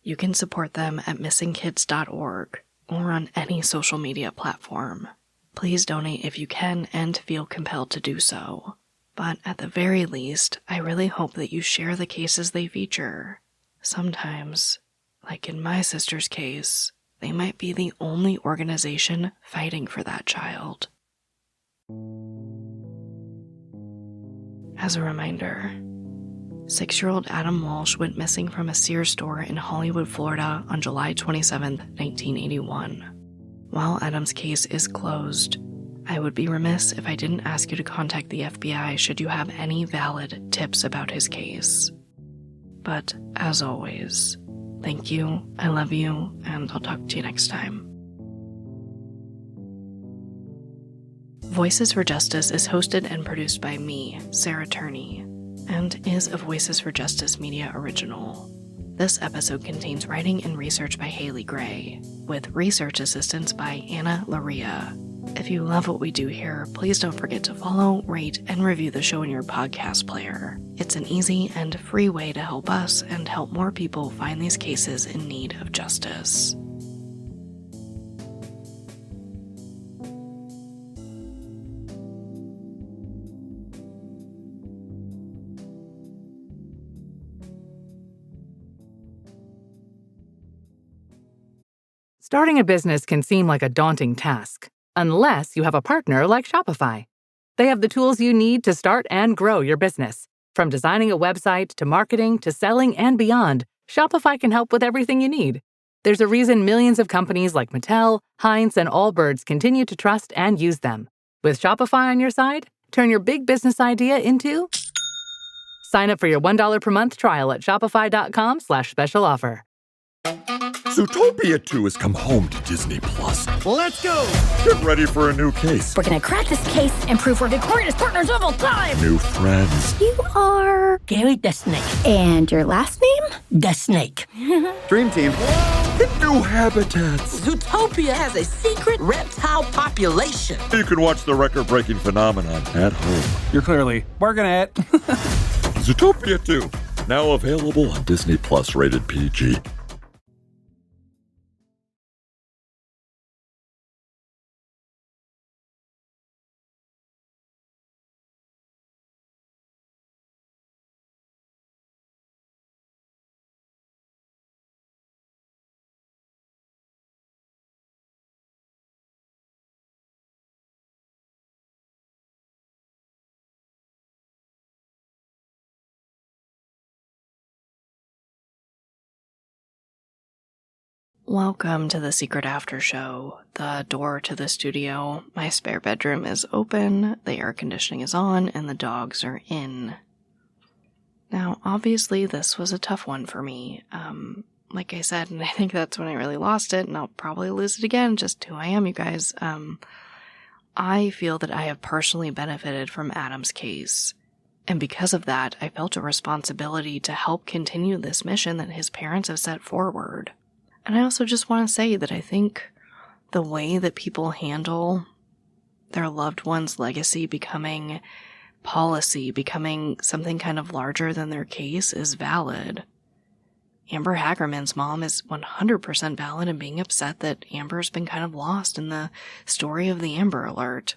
You can support them at missingkids.org or on any social media platform. Please donate if you can and feel compelled to do so. But at the very least, I really hope that you share the cases they feature. Sometimes, like in my sister's case, they might be the only organization fighting for that child. As a reminder, 6-year-old Adam Walsh went missing from a Sears store in Hollywood, Florida on July 27, 1981. While Adam's case is closed, I would be remiss if I didn't ask you to contact the FBI should you have any valid tips about his case. But, as always, thank you, I love you, and I'll talk to you next time. Voices for Justice is hosted and produced by me, Sarah Turney, and is a Voices for Justice Media original. This episode contains writing and research by Haley Gray, with research assistance by Anna Laria. If you love what we do here, please don't forget to follow, rate, and review the show in your podcast player. It's an easy and free way to help us and help more people find these cases in need of justice.
Starting a business can seem like a daunting task, unless you have a partner like Shopify. They have the tools you need to start and grow your business. From designing a website to marketing to selling and beyond, Shopify can help with everything you need. There's a reason millions of companies like Mattel, Heinz, and Allbirds continue to trust and use them. With Shopify on your side, turn your big business idea into... Sign up for your $1 per month trial at shopify.com/special offer.
Zootopia 2 has come home to Disney+.
Let's go!
Get ready for a new case.
We're gonna crack this case and prove we're the greatest partners of all time!
New friends.
You are...
Gary the Snake.
And your last name?
The Snake.
Dream team.
Hit new habitats.
Zootopia has a secret reptile population.
You can watch the record-breaking phenomenon at home.
You're clearly working at
Zootopia 2, now available on Disney+, rated PG.
Welcome to the Secret After Show. The door to the studio, my spare bedroom is open, the air conditioning is on, and the dogs are in. Now, obviously, this was a tough one for me. Like I said, and I think that's when I really lost it, and I'll probably lose it again, just who I am, you guys. I feel that I have personally benefited from Adam's case. And because of that, I felt a responsibility to help continue this mission that his parents have set forward. And I also just want to say that I think the way that people handle their loved one's legacy becoming policy, becoming something kind of larger than their case is valid. Amber Hagerman's mom is 100% valid in being upset that Amber's been kind of lost in the story of the Amber Alert.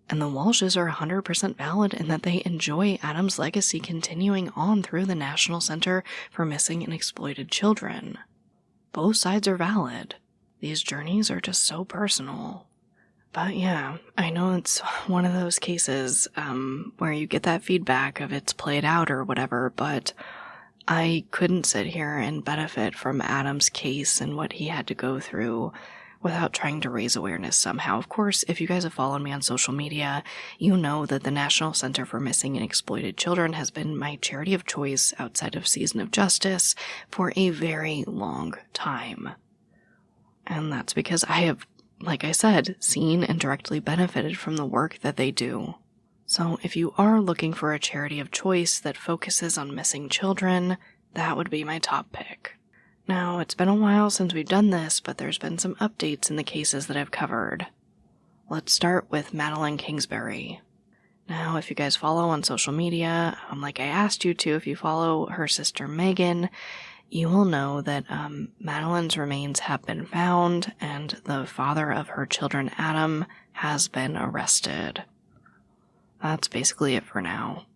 And the Walshes are 100% valid in that they enjoy Adam's legacy continuing on through the National Center for Missing and Exploited Children. Both sides are valid. These journeys are just so personal. But yeah, I know it's one of those cases where you get that feedback of it's played out or whatever, but I couldn't sit here and benefit from Adam's case and what he had to go through without trying to raise awareness somehow. Of course, if you guys have followed me on social media, you know that the National Center for Missing and Exploited Children has been my charity of choice outside of Season of Justice for a very long time. And that's because I have, like I said, seen and directly benefited from the work that they do. So if you are looking for a charity of choice that focuses on missing children, that would be my top pick. Now, it's been a while since we've done this, but there's been some updates in the cases that I've covered. Let's start with Madeline Kingsbury. Now, if you guys follow on social media, like I asked you to, if you follow her sister Megan, you will know that Madeline's remains have been found, and the father of her children, Adam, has been arrested. That's basically it for now.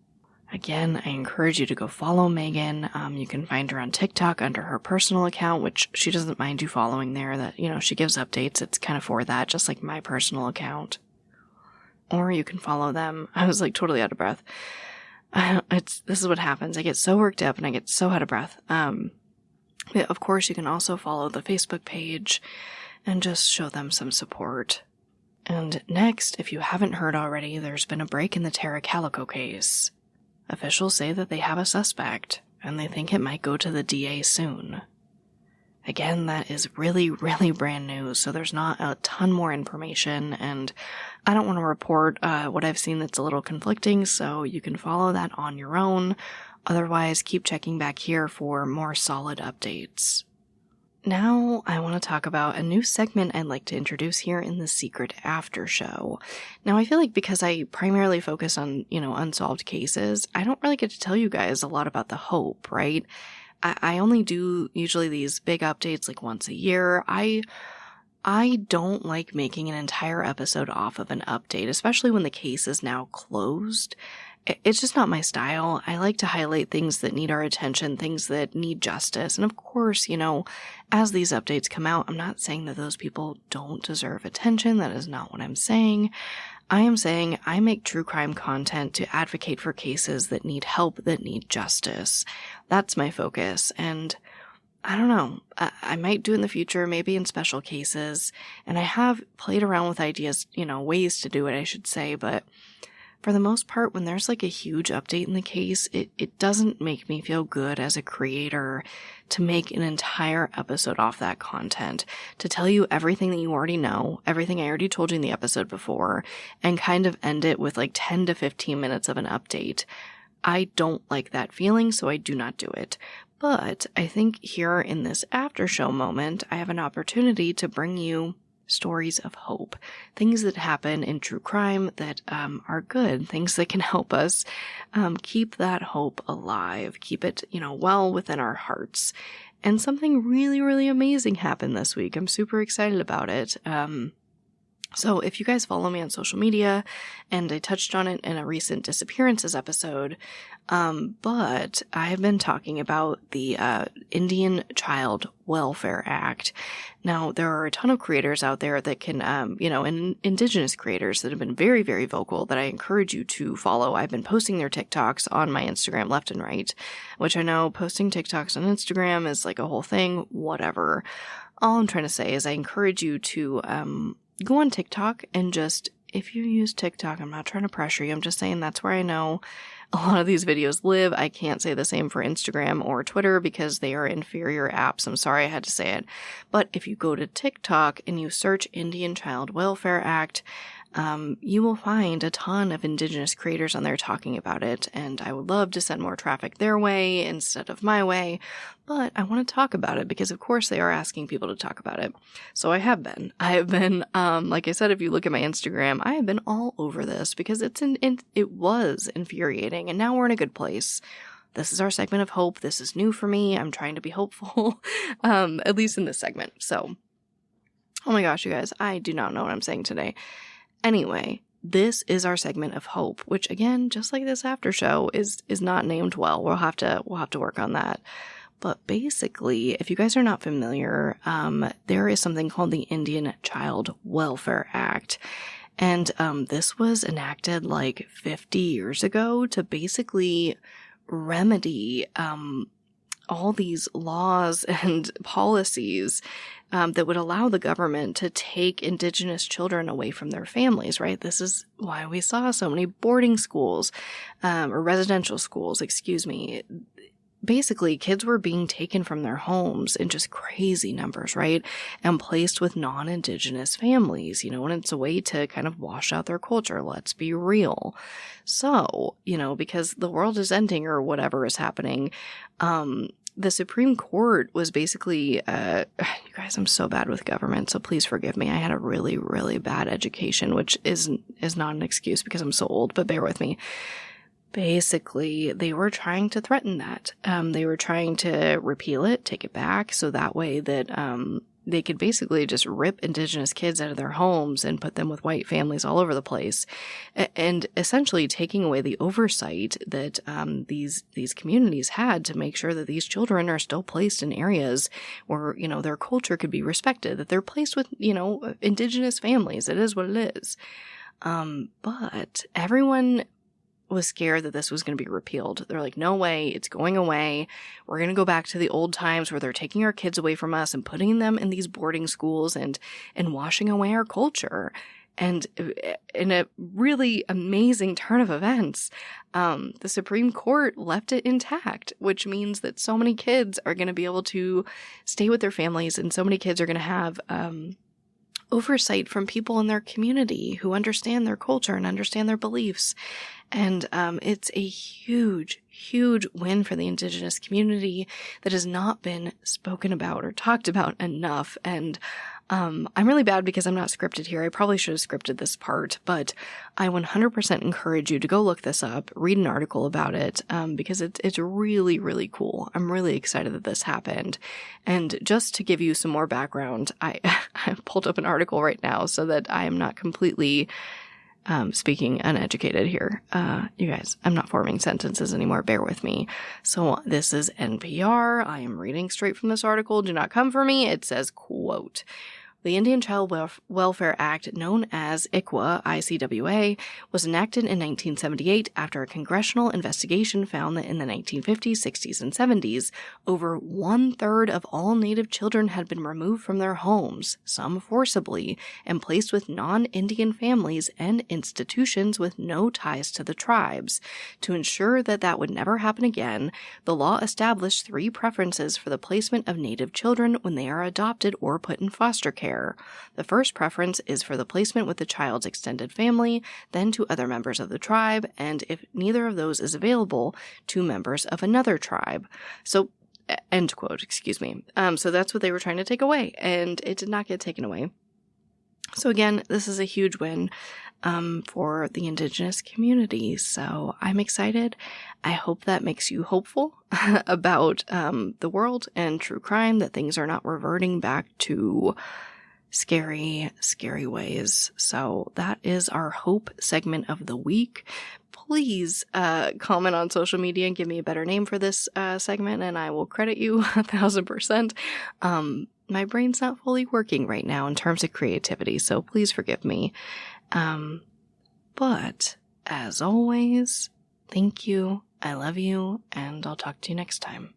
Again, I encourage you to go follow Megan. You can find her on TikTok under her personal account, which she doesn't mind you following there. That, you know, she gives updates. It's kind of for that, just like my personal account. Or you can follow them. I was like totally out of breath. This is what happens. I get so worked up and I get so out of breath. Of course, you can also follow the Facebook page and just show them some support. And next, if you haven't heard already, there's been a break in the Tara Calico case. Officials say that they have a suspect, and they think it might go to the DA soon. Again, that is really, really brand new, so there's not a ton more information, and I don't want to report what I've seen that's a little conflicting, so you can follow that on your own. Otherwise, keep checking back here for more solid updates. Now, I want to talk about a new segment I'd like to introduce here in the Secret After Show. Now, I feel like because I primarily focus on, unsolved cases, I don't really get to tell you guys a lot about the hope, right? I only do usually these big updates like once a year. I don't like making an entire episode off of an update, especially when the case is now closed. it's just not my style. I like to highlight things that need our attention, things that need justice. And of course, as these updates come out, I'm not saying that those people don't deserve attention. That is not what I'm saying. I am saying I make true crime content to advocate for cases that need help, that need justice. That's my focus. And I don't know, I might do in the future, maybe in special cases. And I have played around with ideas, ways to do it, I should say. But for the most part, when there's like a huge update in the case, it doesn't make me feel good as a creator to make an entire episode off that content, to tell you everything that you already know, everything I already told you in the episode before, and kind of end it with like 10 to 15 minutes of an update. I don't like that feeling, so I do not do it. But I think here in this after show moment, I have an opportunity to bring you stories of hope, things that happen in true crime that are good, things that can help us keep that hope alive, keep it, well within our hearts. And something really, really amazing happened this week. I'm super excited about it. So if you guys follow me on social media, and I touched on it in a recent disappearances episode, but I have been talking about the Indian Child Welfare Act. Now, there are a ton of creators out there that can, and indigenous creators that have been very, very vocal that I encourage you to follow. I've been posting their TikToks on my Instagram left and right, which I know posting TikToks on Instagram is like a whole thing, whatever. All I'm trying to say is I encourage you to go on TikTok and just, if you use TikTok, I'm not trying to pressure you. I'm just saying that's where I know a lot of these videos live. I can't say the same for Instagram or Twitter because they are inferior apps. I'm sorry I had to say it. But if you go to TikTok and you search Indian Child Welfare Act, you will find a ton of indigenous creators on there talking about it, and I would love to send more traffic their way instead of my way, but I want to talk about it because of course they are asking people to talk about it. So I have been, like I said, if you look at my Instagram, I have been all over this because it was infuriating, and now we're in a good place. This is our segment of hope. This is new for me. I'm trying to be hopeful, at least in this segment. So, oh my gosh, you guys, I do not know what I'm saying today. Anyway, this is our segment of hope, which again, just like this after show, is not named well. We'll have to work on that. But basically, if you guys are not familiar, there is something called the Indian Child Welfare Act. And this was enacted like 50 years ago to basically remedy all these laws and policies that would allow the government to take indigenous children away from their families, right? This is why we saw so many boarding schools, or residential schools, Basically, kids were being taken from their homes in just crazy numbers, right? And placed with non-indigenous families, and it's a way to kind of wash out their culture. Let's be real. So, because the world is ending or whatever is happening, the Supreme Court was basically, you guys, I'm so bad with government, so please forgive me. I had a really, really bad education, which is not an excuse because I'm so old, but bear with me. Basically, they were trying to threaten that. They were trying to repeal it, take it back, so that way that they could basically just rip indigenous kids out of their homes and put them with white families all over the place, and essentially taking away the oversight that these communities had to make sure that these children are still placed in areas where, their culture could be respected, that they're placed with, indigenous families. It is what it is. But everyone was scared that this was going to be repealed. They're like, no way, it's going away. We're going to go back to the old times where they're taking our kids away from us and putting them in these boarding schools and washing away our culture. And in a really amazing turn of events, the Supreme Court left it intact, which means that so many kids are going to be able to stay with their families, and so many kids are going to have oversight from people in their community who understand their culture and understand their beliefs. And it's a huge, huge win for the indigenous community that has not been spoken about or talked about enough. And I'm really bad because I'm not scripted here. I probably should have scripted this part, but I 100% encourage you to go look this up, read an article about it, because it's really, really cool. I'm really excited that this happened. And just to give you some more background, I pulled up an article right now so that I am not completely
speaking uneducated here. You guys, I'm not forming sentences anymore. Bear with me. So this is NPR. I am reading straight from this article. Do not come for me. It says, quote, the Indian Child Welfare Act, known as ICWA, ICWA, was enacted in 1978 after a congressional investigation found that in the 1950s, 60s, and 70s, over 1/3 of all Native children had been removed from their homes, some forcibly, and placed with non-Indian families and institutions with no ties to the tribes. To ensure that that would never happen again, the law established 3 preferences for the placement of Native children when they are adopted or put in foster care. The first preference is for the placement with the child's extended family, then to other members of the tribe, and if neither of those is available, to members of another tribe. So, end quote, excuse me. So that's what they were trying to take away, and it did not get taken away. So again, this is a huge win for the Indigenous community. So I'm excited. I hope that makes you hopeful about the world and true crime, that things are not reverting back to scary, scary ways. So that is our hope segment of the week. Please comment on social media and give me a better name for this segment, and I will credit you 1,000%. My brain's not fully working right now in terms of creativity, so please forgive me. But as always, thank you, I love you, and I'll talk to you next time.